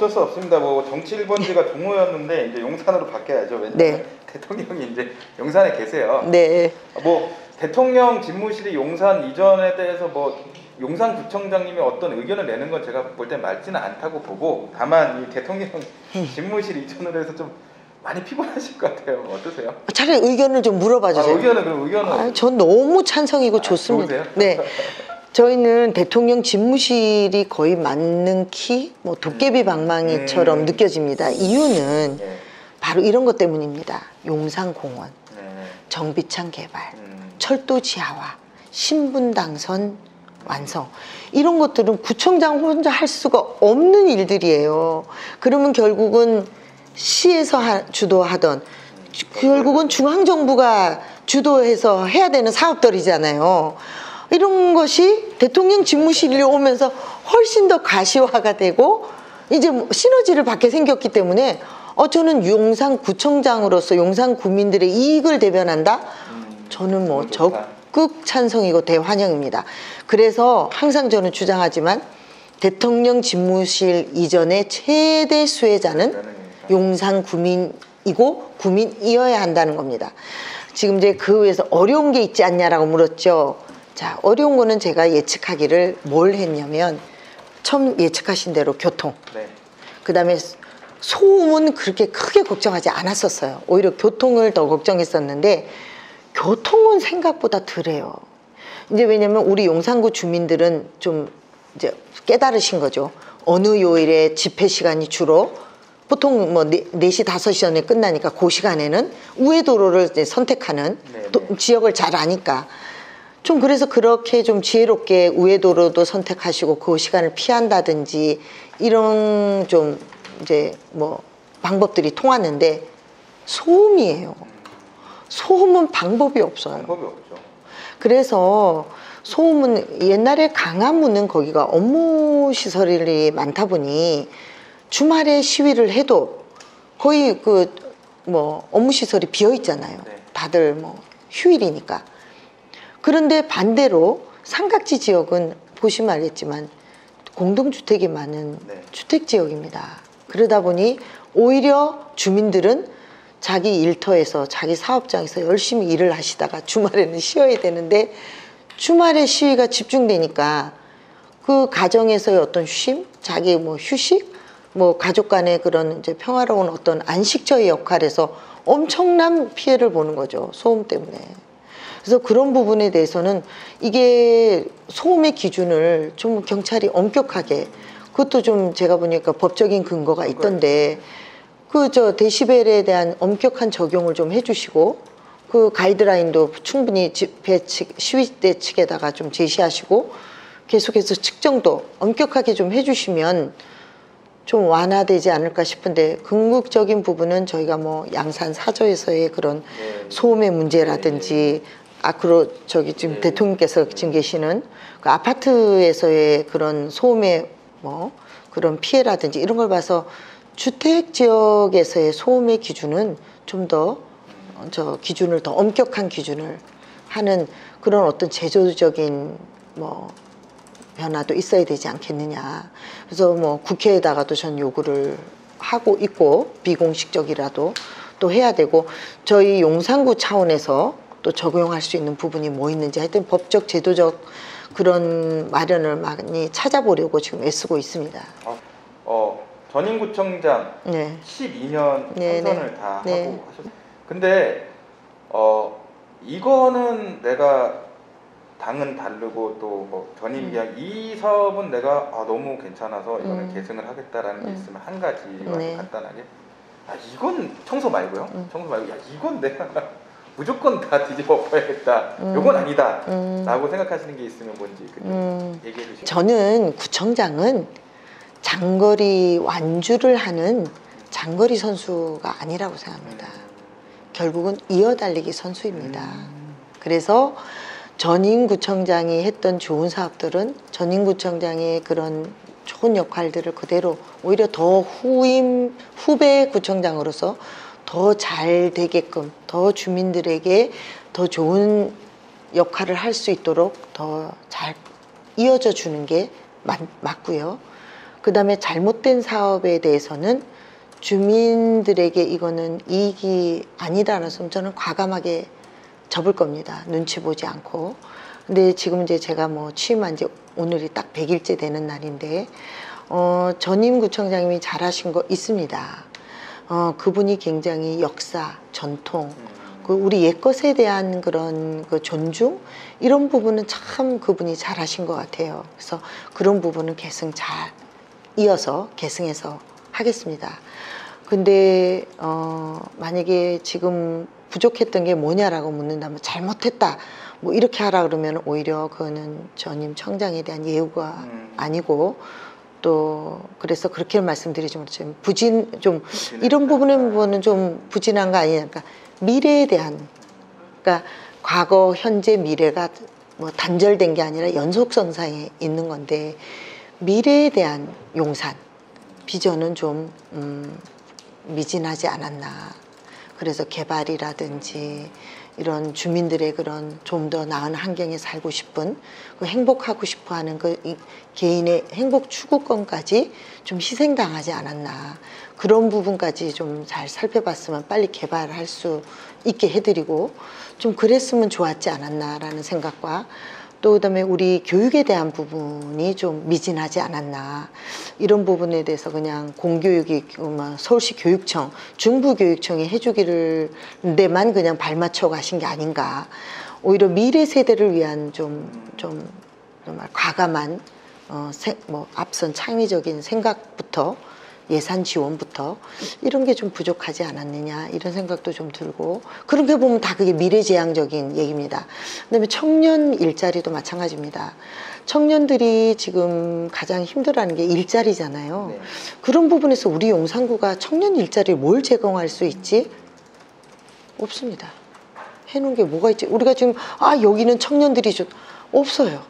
어쩔 수 없습니다. 뭐 정치 1번지가 종로였는데 이제 용산으로 바뀌어야죠. 왜냐면 네. 대통령이 이제 용산에 계세요. 네. 뭐 대통령 집무실이 용산 이전에 대해서 뭐 용산구청장님이 어떤 의견을 내는 건 제가 볼 때 맞지는 않다고 보고, 다만 이 대통령 집무실 이전으로 해서 좀 많이 피곤하실 것 같아요. 어떠세요? 차라리 의견을 좀 물어봐 주세요. 의견은 전 너무 찬성이고 좋습니다. 좋으세요? 네. 저희는 대통령 집무실이 거의 맞는 키, 뭐 도깨비 방망이처럼 느껴집니다. 이유는 바로 이런 것 때문입니다. 용산공원, 정비창 개발, 철도 지하화, 신분 당선 완성, 이런 것들은 구청장 혼자 할 수가 없는 일들이에요. 그러면 결국은 시에서 주도하던, 결국은 중앙정부가 주도해서 해야 되는 사업들이잖아요. 이런 것이 대통령 집무실이 오면서 훨씬 더 가시화가 되고 이제 시너지를 받게 생겼기 때문에 저는 용산구청장으로서 용산 구민들의 이익을 대변한다? 저는 뭐 적극 찬성이고 대환영입니다. 그래서 항상 저는 주장하지만 대통령 집무실 이전의 최대 수혜자는 용산 구민이고 구민이어야 한다는 겁니다. 지금 이제 그 위에서 어려운 게 있지 않냐라고 물었죠. 자, 어려운 거는 제가 예측하기를 뭘 했냐면, 처음 예측하신 대로 교통, 그 다음에 소음은 그렇게 크게 걱정하지 않았었어요. 오히려 교통을 더 걱정했었는데 교통은 생각보다 덜해요. 이제 왜냐면 우리 용산구 주민들은 좀 이제 깨달으신 거죠. 어느 요일에 집회 시간이 주로 보통 뭐 4시, 5시 전에 끝나니까 그 시간에는 우회도로를 이제 선택하는 지역을 잘 아니까 좀, 그래서 그렇게 좀 지혜롭게 우회도로도 선택하시고 그 시간을 피한다든지 이런 좀 이제 뭐 방법들이 통하는데, 소음이에요. 소음은 방법이 없어요. 방법이 없죠. 그래서 소음은 옛날에 강화문은 거기가 업무 시설이 많다 보니 주말에 시위를 해도 거의 그 뭐 업무 시설이 비어 있잖아요. 다들 뭐 휴일이니까. 그런데 반대로 삼각지 지역은 보시면 알겠지만 공동주택이 많은 주택지역입니다. 그러다 보니 오히려 주민들은 자기 일터에서 자기 사업장에서 열심히 일을 하시다가 주말에는 쉬어야 되는데, 주말에 시위가 집중되니까 그 가정에서의 어떤 쉼, 자기 뭐 휴식, 뭐 가족 간의 그런 이제 평화로운 어떤 안식처의 역할에서 엄청난 피해를 보는 거죠. 소음 때문에. 그래서 그런 부분에 대해서는 이게 소음의 기준을 좀 경찰이 엄격하게, 그것도 좀 제가 보니까 법적인 근거가 있던데, 그 데시벨에 대한 엄격한 적용을 좀 해주시고, 그 가이드라인도 충분히 집회 측, 시위대 측에다가 좀 제시하시고 계속해서 측정도 엄격하게 좀 해주시면 좀 완화되지 않을까 싶은데, 궁극적인 부분은 저희가 뭐 양산 사저에서의 그런 소음의 문제라든지, 앞으로 지금 대통령께서 지금 계시는 그 아파트에서의 그런 소음의 뭐 그런 피해라든지 이런 걸 봐서 주택 지역에서의 소음의 기준은 좀 더 기준을 더 엄격한 기준을 하는 그런 어떤 제도적인 뭐 변화도 있어야 되지 않겠느냐. 그래서 뭐 국회에다가도 전 요구를 하고 있고, 비공식적이라도 또 해야 되고, 저희 용산구 차원에서 또 적용할 수 있는 부분이 뭐 있는지 하여튼 법적 제도적 그런 마련을 많이 찾아보려고 지금 애쓰고 있습니다. 전임구청장 12년 당선을 다 하고 하셨어요. 근데 이거는 내가 당은 다르고 또 뭐 전임 이 사업은 내가 너무 괜찮아서 이거는 계승을 하겠다라는 게 있으면 한 가지 간단하게, 이건 청소 말고요. 청소 말고 이건 내가 무조건 다 뒤집어 엎어야겠다. 이건 아니다. 라고 생각하시는 게 있으면 뭔지 얘기해 주시면. 저는 구청장은 장거리 완주를 하는 장거리 선수가 아니라고 생각합니다. 결국은 이어달리기 선수입니다. 그래서 전임구청장이 했던 좋은 사업들은 전임구청장의 그런 좋은 역할들을 그대로 오히려 더 후배 구청장으로서 더 잘 되게끔, 더 주민들에게 더 좋은 역할을 할 수 있도록 더 잘 이어져 주는 게 맞고요. 그 다음에 잘못된 사업에 대해서는 주민들에게 이거는 이익이 아니다라는 점 저는 과감하게 접을 겁니다. 눈치 보지 않고. 근데 지금 이제 제가 뭐 취임한 지 오늘이 딱 100일째 되는 날인데, 전임 구청장님이 잘하신 거 있습니다. 그분이 굉장히 역사, 전통, 그 우리 옛것에 대한 그런 그 존중, 이런 부분은 참 그분이 잘하신 것 같아요. 그래서 그런 부분은 계승 잘 이어서 계승해서 하겠습니다. 근데 만약에 지금 부족했던 게 뭐냐라고 묻는다면, 잘못했다 뭐 이렇게 하라 그러면 오히려 그거는 전임 청장에 대한 예우가 아니고, 또 그래서 그렇게 말씀드리지 못하지만 좀 이런 부분은 좀 부진한 거 아니냐. 그러니까 미래에 대한, 그러니까 과거, 현재, 미래가 뭐 단절된 게 아니라 연속선상에 있는 건데, 미래에 대한 용산 비전은 좀 미진하지 않았나. 그래서 개발이라든지 이런 주민들의 그런 좀 더 나은 환경에 살고 싶은, 그 행복하고 싶어하는 그 개인의 행복 추구권까지 좀 희생당하지 않았나. 그런 부분까지 좀 잘 살펴봤으면 빨리 개발할 수 있게 해드리고 좀 그랬으면 좋았지 않았나라는 생각과, 또 그다음에 우리 교육에 대한 부분이 좀 미진하지 않았나, 이런 부분에 대해서 그냥 공교육이 서울시 교육청, 중부교육청이 해주기를 데만 그냥 발맞춰 가신 게 아닌가. 오히려 미래 세대를 위한 좀 정말 과감한 뭐 앞선 창의적인 생각부터, 예산 지원부터 이런 게 좀 부족하지 않았느냐, 이런 생각도 좀 들고, 그렇게 보면 다 그게 미래지향적인 얘기입니다. 그다음에 청년 일자리도 마찬가지입니다. 청년들이 지금 가장 힘들어하는 게 일자리잖아요. 네. 그런 부분에서 우리 용산구가 청년 일자리를 뭘 제공할 수 있지? 없습니다. 해놓은 게 뭐가 있지? 우리가 지금 여기는 청년들이 좀 없어요.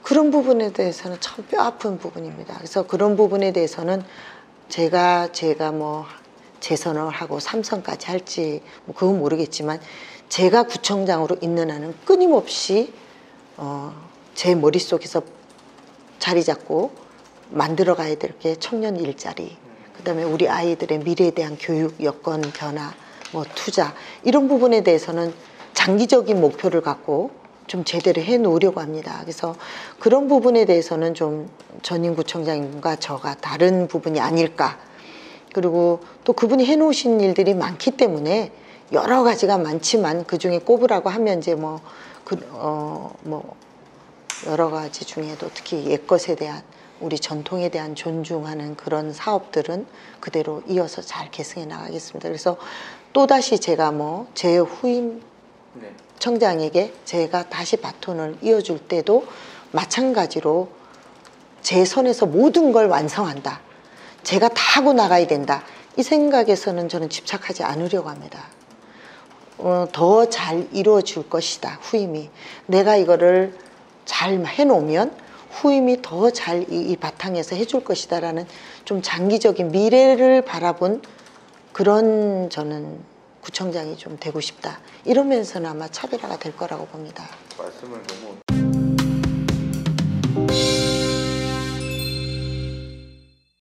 그런 부분에 대해서는 참 뼈아픈 부분입니다. 그래서 그런 부분에 대해서는 제가 뭐 재선을 하고 3선까지 할지 뭐 그건 모르겠지만, 제가 구청장으로 있는 한은 끊임없이 제 머릿속에서 자리 잡고 만들어 가야 될 게 청년 일자리, 그다음에 우리 아이들의 미래에 대한 교육 여건 변화, 뭐 투자, 이런 부분에 대해서는 장기적인 목표를 갖고 좀 제대로 해 놓으려고 합니다. 그래서 그런 부분에 대해서는 좀 전임 구청장님과 저가 다른 부분이 아닐까. 그리고 또 그분이 해 놓으신 일들이 많기 때문에 여러 가지가 많지만 그 중에 꼽으라고 하면 이제 뭐 여러 가지 중에도 특히 옛것에 대한, 우리 전통에 대한 존중하는 그런 사업들은 그대로 이어서 잘 계승해 나가겠습니다. 그래서 또다시 제가 뭐 제 후임 청장에게 제가 다시 바톤을 이어줄 때도 마찬가지로 제 선에서 모든 걸 완성한다, 제가 다 하고 나가야 된다, 이 생각에서는 저는 집착하지 않으려고 합니다. 더 잘 이루어질 것이다, 후임이. 내가 이거를 잘 해놓으면 후임이 더 잘 이 바탕에서 해줄 것이다 라는 좀 장기적인 미래를 바라본 그런 저는 구청장이 좀 되고 싶다, 이러면서는 아마 차별화가 될 거라고 봅니다. 말씀을 너무